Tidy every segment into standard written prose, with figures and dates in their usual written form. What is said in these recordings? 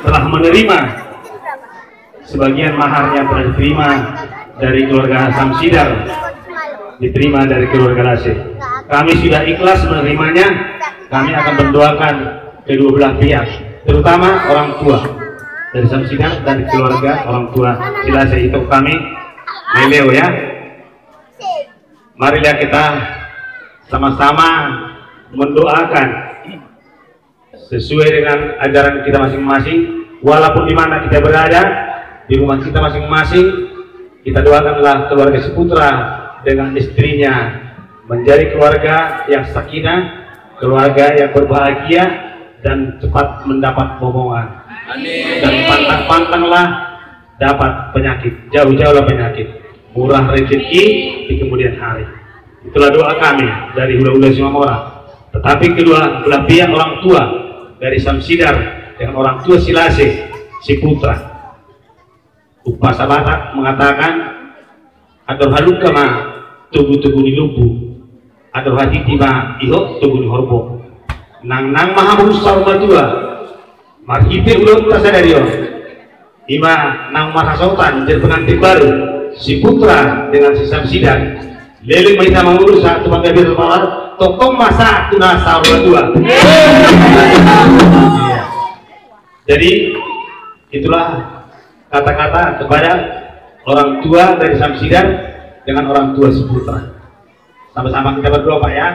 telah menerima sebagian mahar yang telah diterima dari keluarga Samsidar, diterima dari keluarga Lasih. Kami sudah ikhlas menerimanya. Kami akan mendoakan kedua belah pihak, terutama orang tua dari Samsidar dan keluarga orang tua Lasih. Itu kami Leleo ya. Marilah kita sama-sama mendoakan sesuai dengan ajaran kita masing-masing, walaupun di mana kita berada, di rumah kita masing-masing, kita doakanlah keluarga Ciputra dengan istrinya menjadi keluarga yang sakinah, keluarga yang berbahagia dan cepat mendapat momongan. Dan pantang-pantanglah dapat penyakit, jauh-jauhlah penyakit, murah rezeki di kemudian hari. Itulah doa kami dari Hula-Hula Simamora. Tetapi kedua belah pihak orang tua dari Samsidar dengan orang tua si Lasih, Ciputra, Upasa Batak mengatakan agar haluka ma tubuh-tubuh di lubu, agar haditi ma ihok tubuh di horbo, nang maha besar badua marhipir ulun tasadario ima nang maha sautan jadi pengantin baru Ciputra dengan si Samsidar leleng mereka mengurus satu bangga berpawar tokong masa tunasa badua. Jadi itulah kata-kata kepada orang tua dari Samsidar dengan orang tua Ciputra. Sama-sama kita berdoa Pak ya.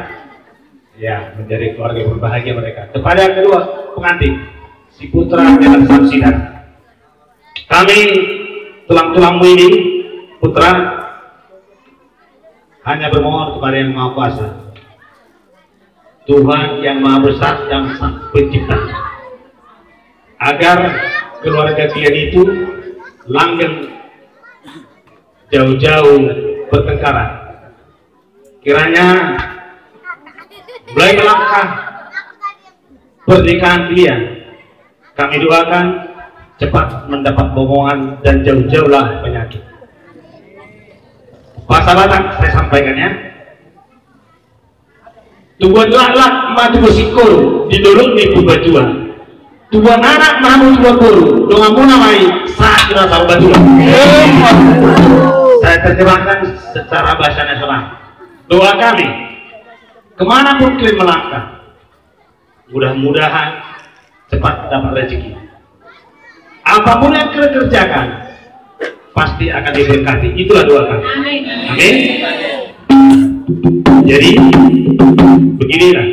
Ya, menjadi keluarga berbahagia mereka. Kepada kedua pengantin Ciputra dengan Samsidar, kami tulang-tulangmu ini putra hanya bermohon kepada Yang Maha Kuasa, Tuhan yang Maha Besar dan Sang Pencipta, agar keluarga kalian itu langgeng jauh-jauh bertengkaran. Kiranya mulai melangkah pernikahan kalian, kami doakan cepat mendapat bomongan dan jauh-jauhlah penyakit. Bahasa Batak saya sampaikan ya. Tubuh lah mati bersikul didorong di bajua. Tubuh anak mahu tubuh guru dengan munamai saat kita tahu bajua. Saya terjemahkan secara bahasa nasional. Doa kami kemanapun kalian melangkah, mudah-mudahan cepat dapat rezeki. Apapun yang kalian kerjakan pasti akan diberkati. Itulah doa kami. Amin. Jadi beginilah,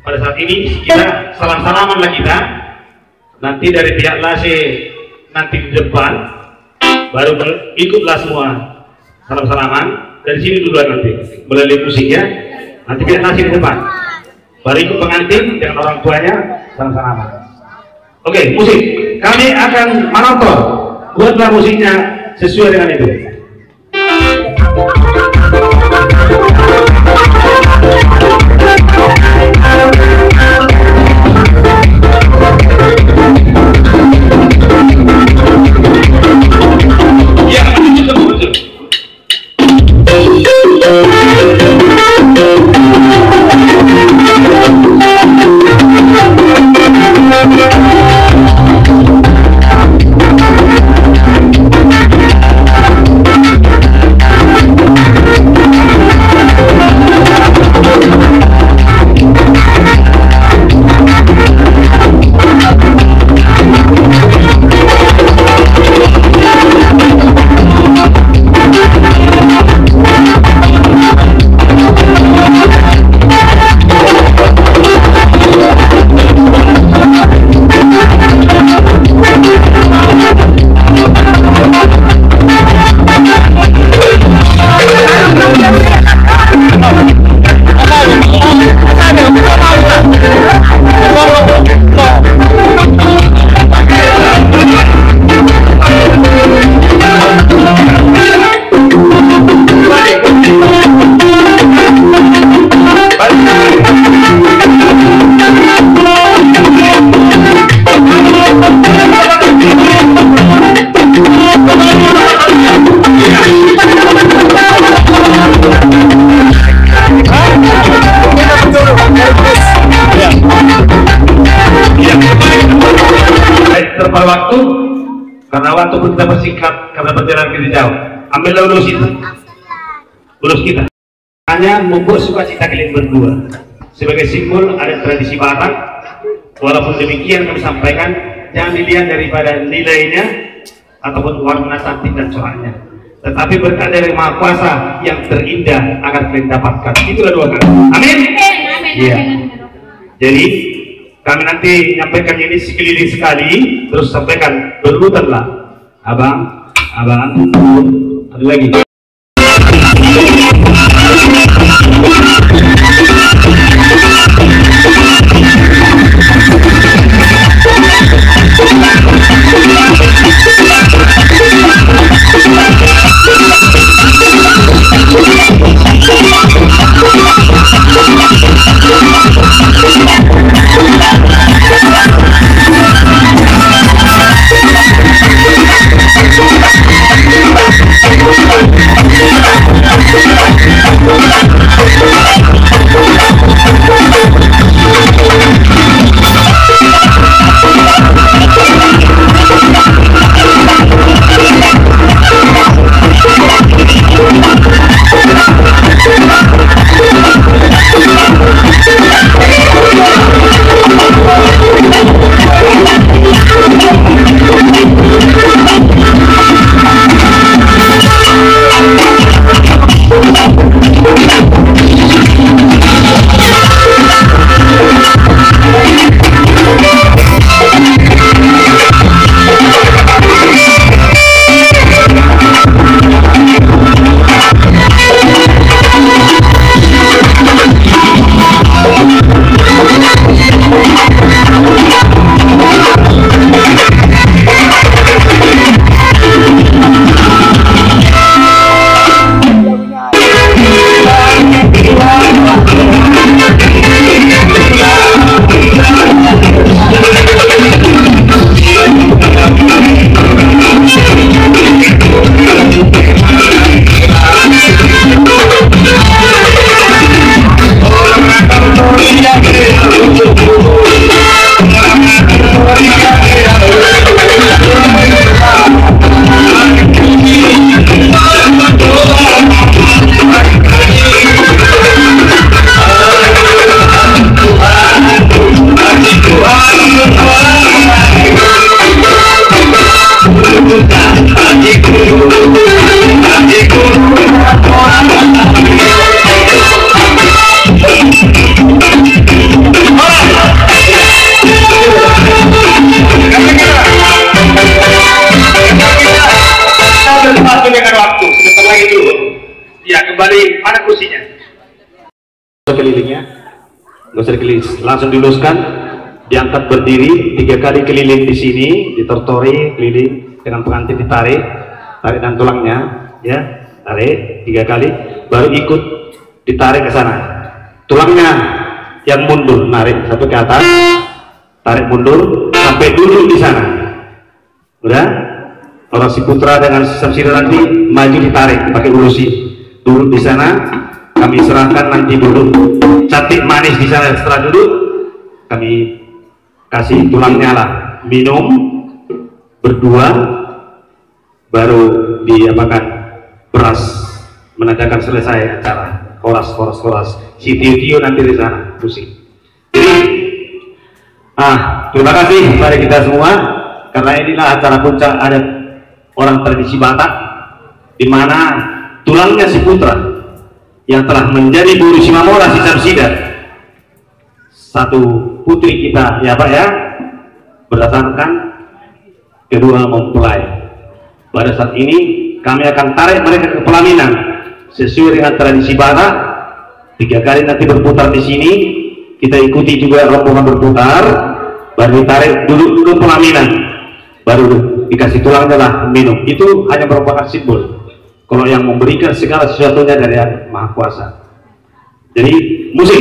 pada saat ini kita salam-salamanlah kita. Nanti dari pihak Lasih nanti di depan, baru ikutlah semua salam-salaman. Dari sini duluan nanti melalui musik ya. Nanti pihak Lasih di depan, baru ikut pengantin dengan orang tuanya salam-salaman. Oke, musik. Kami akan manotor. Buatlah musiknya sesuai dengan itu. Ya, betul. tanpa waktu, karena waktu pun kita bersingkat karena perjalanan kita jauh. Ambillah ulus itu, ulus kita. Hanya membuat sukacita kalian berdua sebagai simbol ada tradisi Batak. Walaupun demikian kami sampaikan, jangan dilihat daripada nilainya ataupun warna cantik dan coraknya, tetapi berkat dari Maha Kuasa yang terindah akan kalian dapatkan. Itulah doa kami. Amin. Iya. Jadi kami nanti nyampaikan ini sekeliling sekali, terus sampaikan berurutanlah. Abang, ada lagi. Kembali, mana kursinya? Kelilingnya, nggak usah dikeliling, langsung diluluskan, diangkat berdiri 3 kali keliling di sini, ditortori keliling dengan pengantin ditarik, tarik dan tulangnya, ya, tarik 3 kali, baru ikut ditarik ke sana, tulangnya yang mundur, narik sampai ke atas, tarik mundur sampai duduk di sana, udah, orang si putra dengan si samsira nanti maju ditarik pakai ulusi. Duduk di sana, kami serahkan nanti duduk cantik manis di sana. Setelah duduk, kami kasih tulangnya lah, minum berdua, baru diapakan beras, menandakan selesai acara. Koras. Si Tio nanti di sana musik. Terima kasih kepada kita semua, karena inilah acara puncak adat orang tradisi Batak, di mana tulangnya si putra yang telah menjadi guru si Mamora si Samsida, satu putri kita ya Pak ya, berdasarkan kedua mempelai. Pada saat ini kami akan tarik mereka ke pelaminan sesuai dengan tradisi Batak. 3 kali nanti berputar di sini, kita ikuti juga rombongan berputar, baru ditarik dulu ke pelaminan, baru dikasih tulangnya lah minum. Itu hanya merupakan simbol kalau yang memberikan segala sesuatunya dari Maha Kuasa. Jadi musik.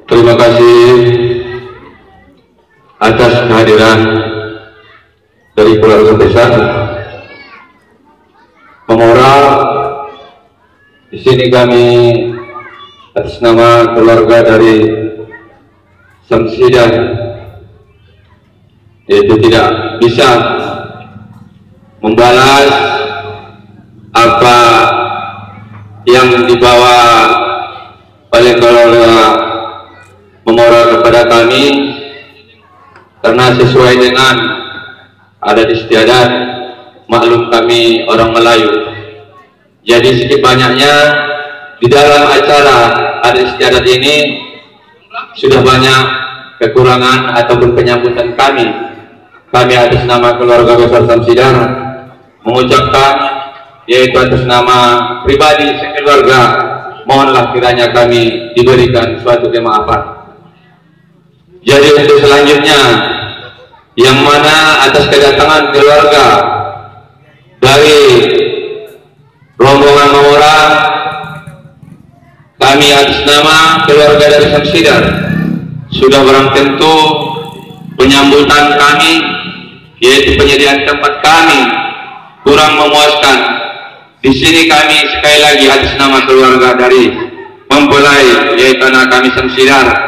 Terima kasih atas kehadiran dari keluarga besar Memora. Di sini kami atas nama keluarga dari Samsidan yaitu tidak bisa membalas apa yang dibawa oleh keluarga Memora kepada kami, karena sesuai dengan adat istiadat maklum kami orang Melayu. Jadi sedikit banyaknya di dalam acara adat istiadat ini sudah banyak kekurangan ataupun penyambutan kami. Kami atas nama keluarga besar Samsidan mengucapkan, yaitu atas nama pribadi sekeluarga, mohonlah kiranya kami diberikan suatu kemaafan. Jadi untuk selanjutnya, yang mana atas kedatangan keluarga dari rombongan Memora, kami atas nama keluarga dari Samsidan sudah barang tentu penyambutan kami, yaitu penyediaan tempat kami kurang memuaskan. Di sini kami sekali lagi atas nama keluarga dari mempelai, yaitu anak kami Samsidan,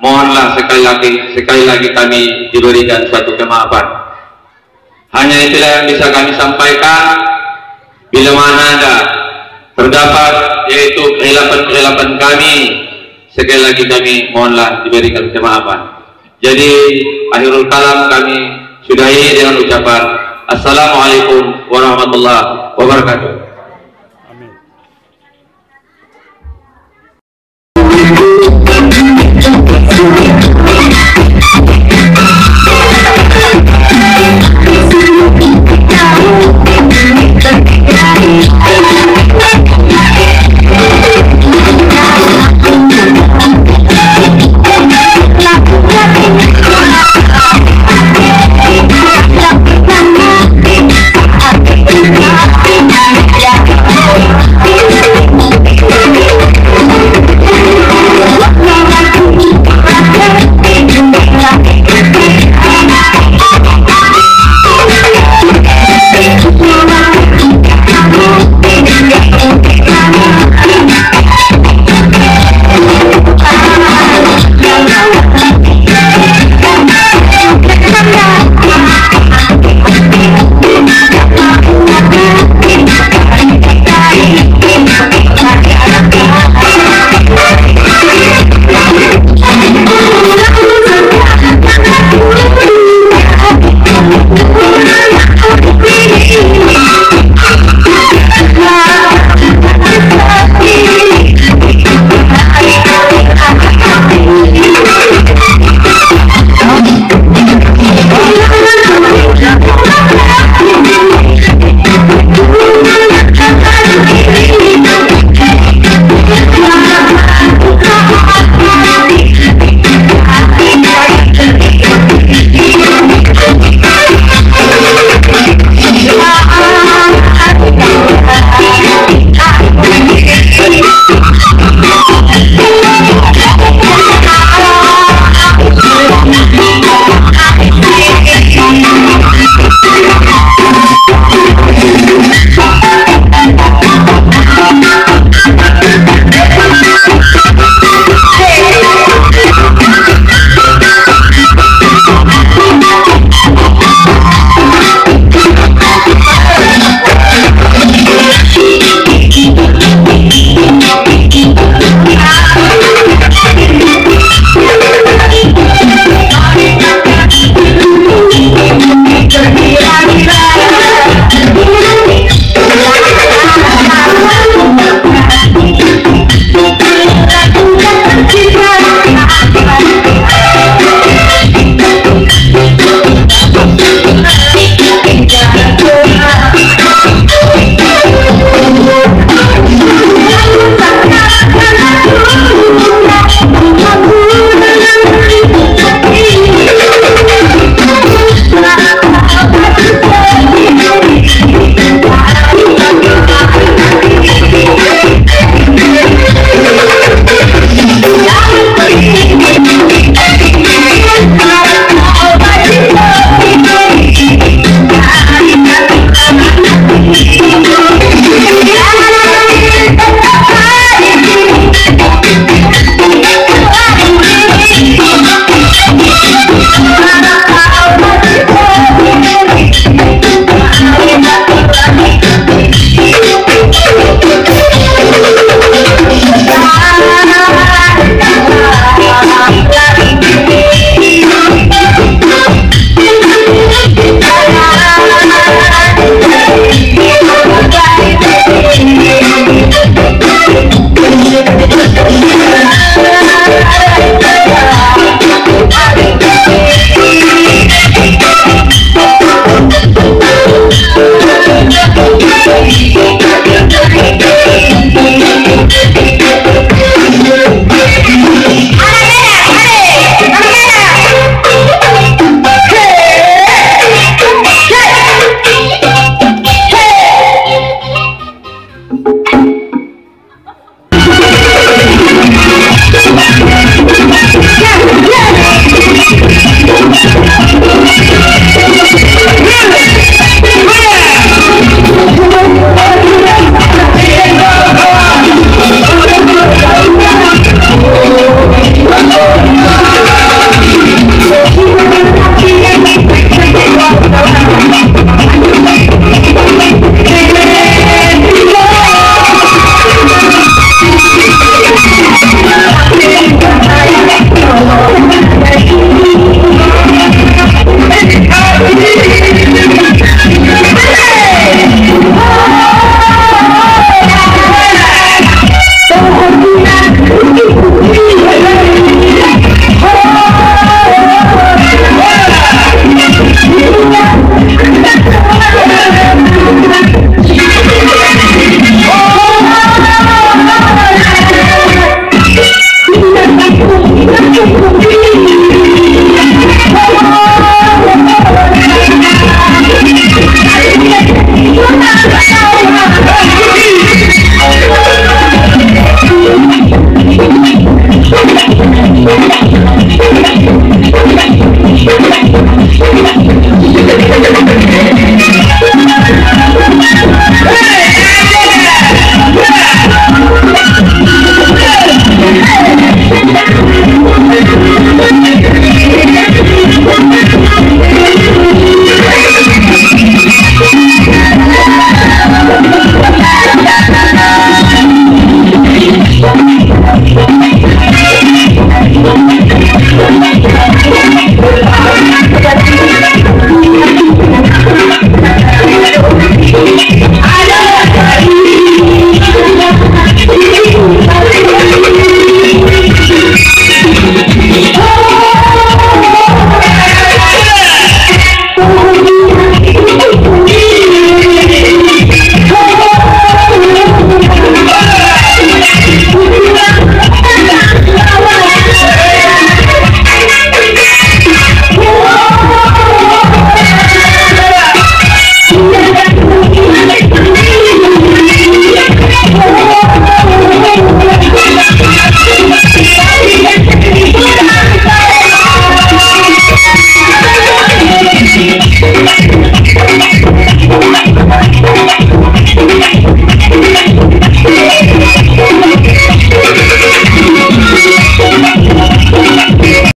mohonlah sekali lagi kami diberikan suatu kemaafan. Hanya itulah yang bisa kami sampaikan. Bila mana ada terdapat yaitu kehilapan kami, sekali lagi kami mohonlah diberikan kemaafan. Jadi akhirul kalam kami sudahi dengan ucapan Assalamualaikum warahmatullahi wabarakatuh.